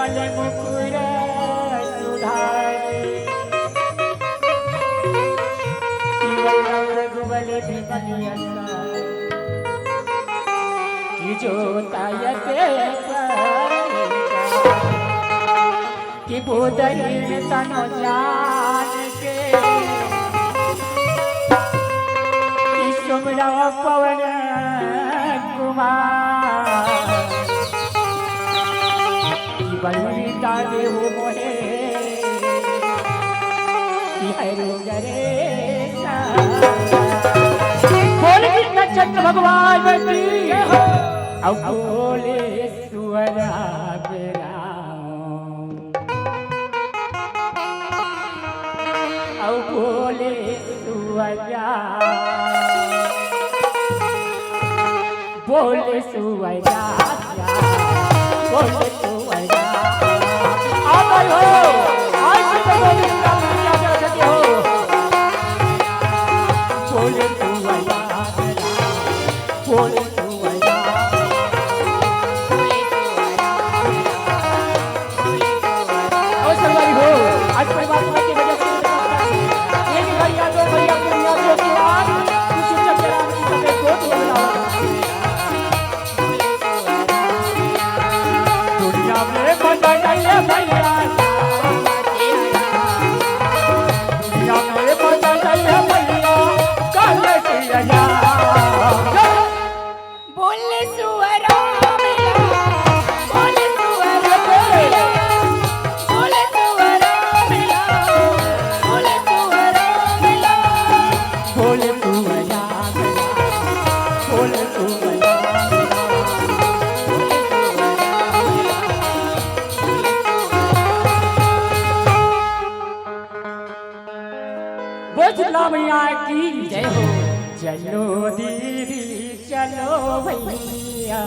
कमल मुकुर सुधारी रघुबल विमल कि जो तायते कि बुधहीन तनो जान के कि सुमरा पवन कुमार कि बलवीता देव मोहे कि हरो गरे बोल कृष्ण चंद्र भगवान की हो अब बोले सुअरा बोले सुवैया बोले सुवैया बोले सुवैया आ गई हो आज से बोले हो बोले सुवैया बोले सुवैया ओ सरवारी हो आज परिवार की वजह से दुनिया में बंदा नहीं भैया दुनिया में बंदा नहीं भैया काले किया बोले सुअरा बोले सुअरा बोले सुअरा बोले सुअरा बोले सुअरा बोले सुअरा बोझला मैया की जय हो चलो दीदी चलो भैया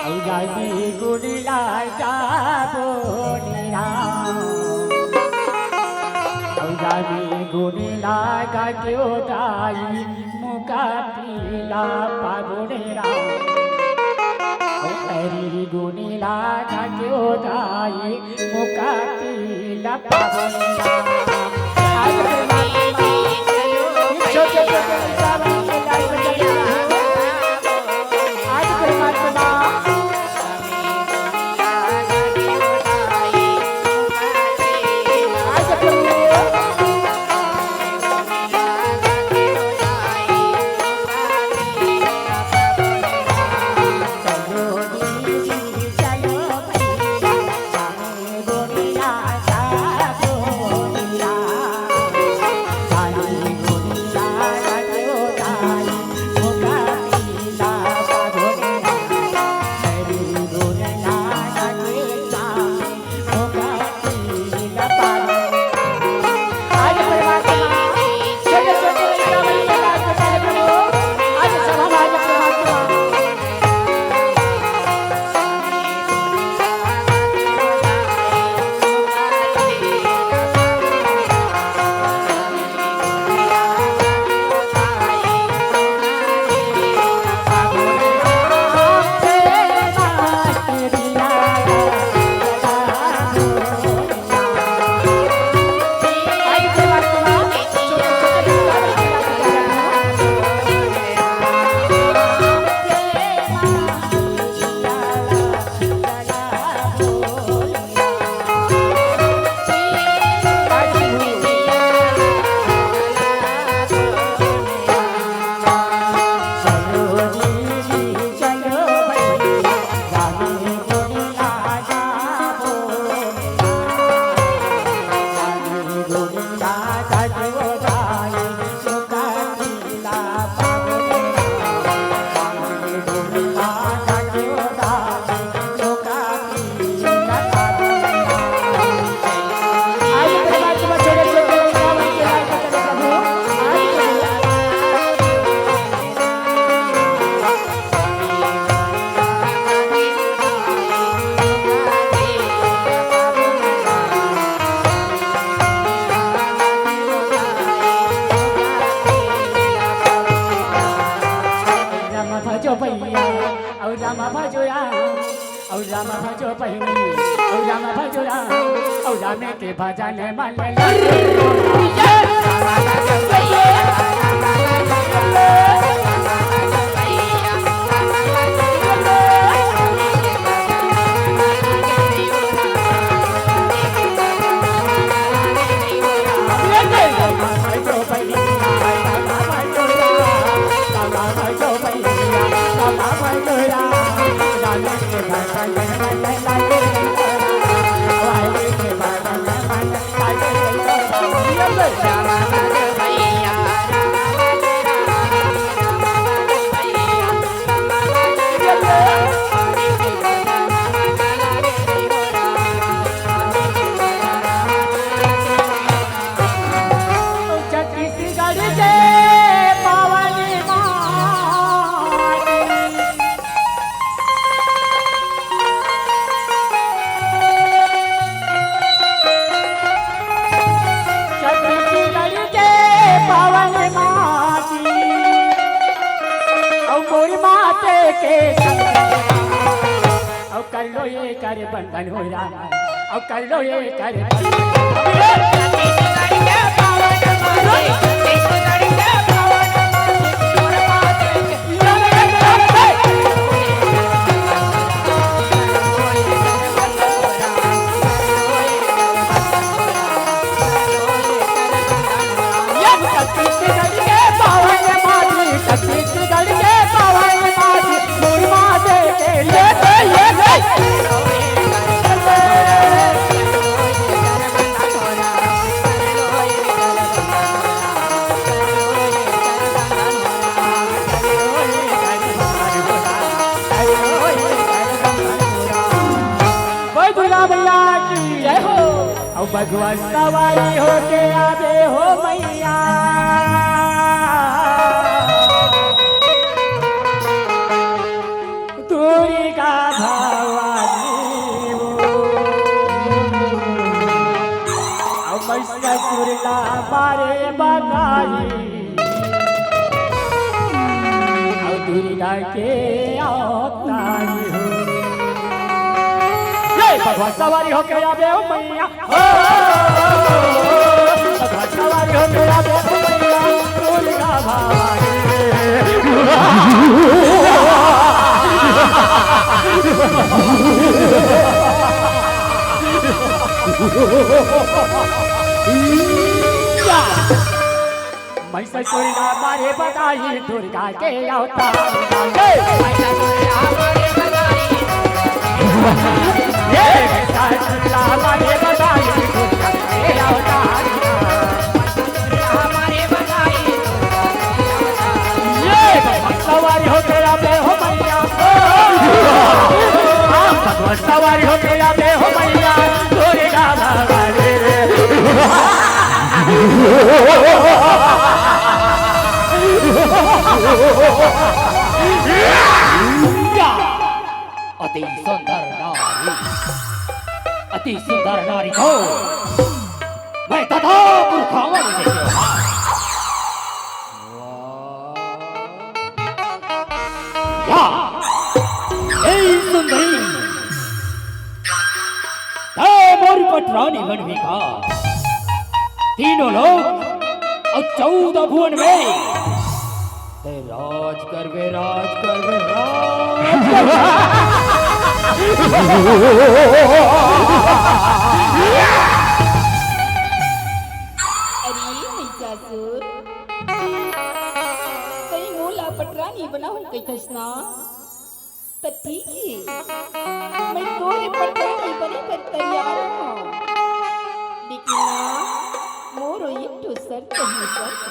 औजादी गुड़िया जाबो निरा औजादी गुड़िया का क्यों दाई मुका पीला पागुनेरा हरी गुड़िया का क्यों दाई मुका पीला पागुनेरा भैया और रामा भजोया औ राम भजो बहिनी औ राम भजो राम औ राम के भजन मन लगे कर लो ये कर बंधन हो राम अब कर लो ये कर भगवान सवारी होके आवे हो मैया दुर्गा भवानी अब ससुरला बारे बताई अब दुर्गा के अवतारी हो भगवान सवारी होके आवे हो मैया भगवान सवारी होके आवे हो मैया दुर्गा भवानी मैं ससुरला बारे बताई दुर्गा के अवतार ये ससुरला बारे बताई दुर्गा के अवतार हमारे बताई ये सवारी हो गया बे हो मैया भगवान सवारी हो गया बे हो मैया दुर्गा भवानी अति सुंदर नारी को मैं तथा पुरखावन सुंदरी मोरी पटरानी बनवी का तीनों लोग और 14 भुवन में राज करवे राज करवे अरे महिषासुर कहीं मोला पटरानी बनाऊं कहीं थसना तो ठीक है मैं तोरे पटरानी बने पर तैयार हूँ लेकिन ना मोरो ये तो शर्त है शर्त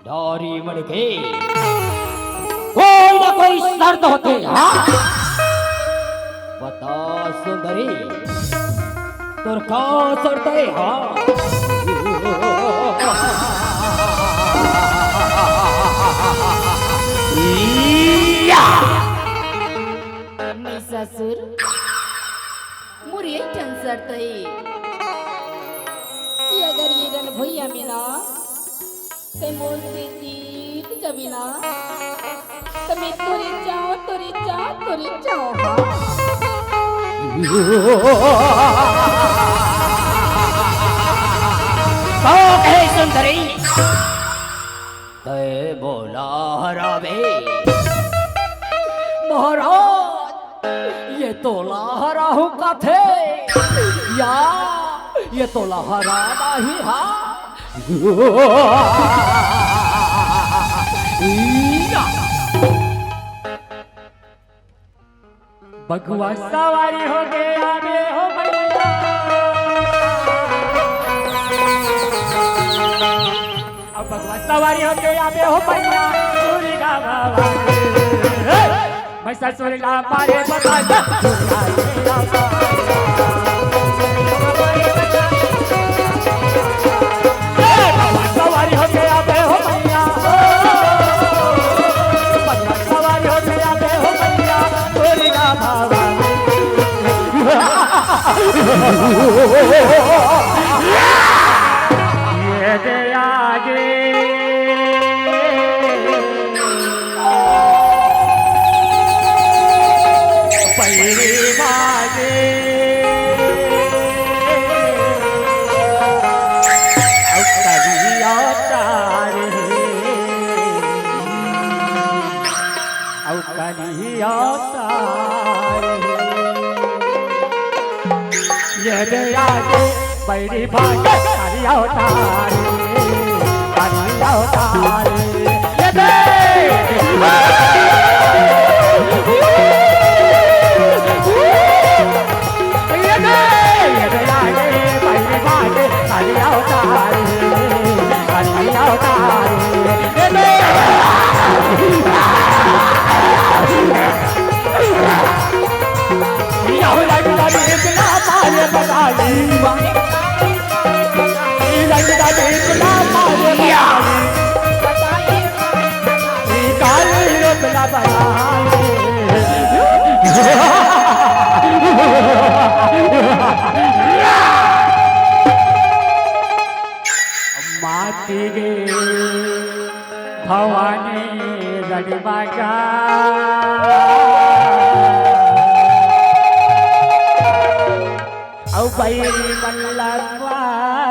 डोरी मर गई कोई ना कोई शर्त होती है बता सुंदरी तोर का शर्त है महिषासुर मोर ये शर्त है कि अगर ये আমি না তাই বলতে জিত যাবি না তুমি তোরে চাও তোরে চাও তোরে চাও हे सुंदरी तय बोला हरावे महाराज ये तो लहराहू का थे या ये तो लहराना ही हा बगुआ सवारी हो गया बे हो भैया अब बगुआ सवारी हो गया बे हो भैया सूरी का बाबा मैं ससुर ला मारे बता सवारी हो गया बे हो भैया बगुआ सवारी हो गया बे हो भैया सूरी का बाबा ये दे आगे पैरी बागे अब कभी अवतारे अब कभी अवतारे ये दे आगे पैरी भागे कभी अवतारे कभी अवतारे ये दे माती गे भवानी रडबागा औ बैरी मल्लवारी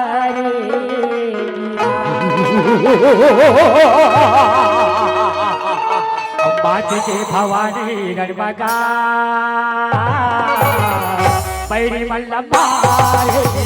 माती गे भवानी रडबागा बैरी मल्लवारी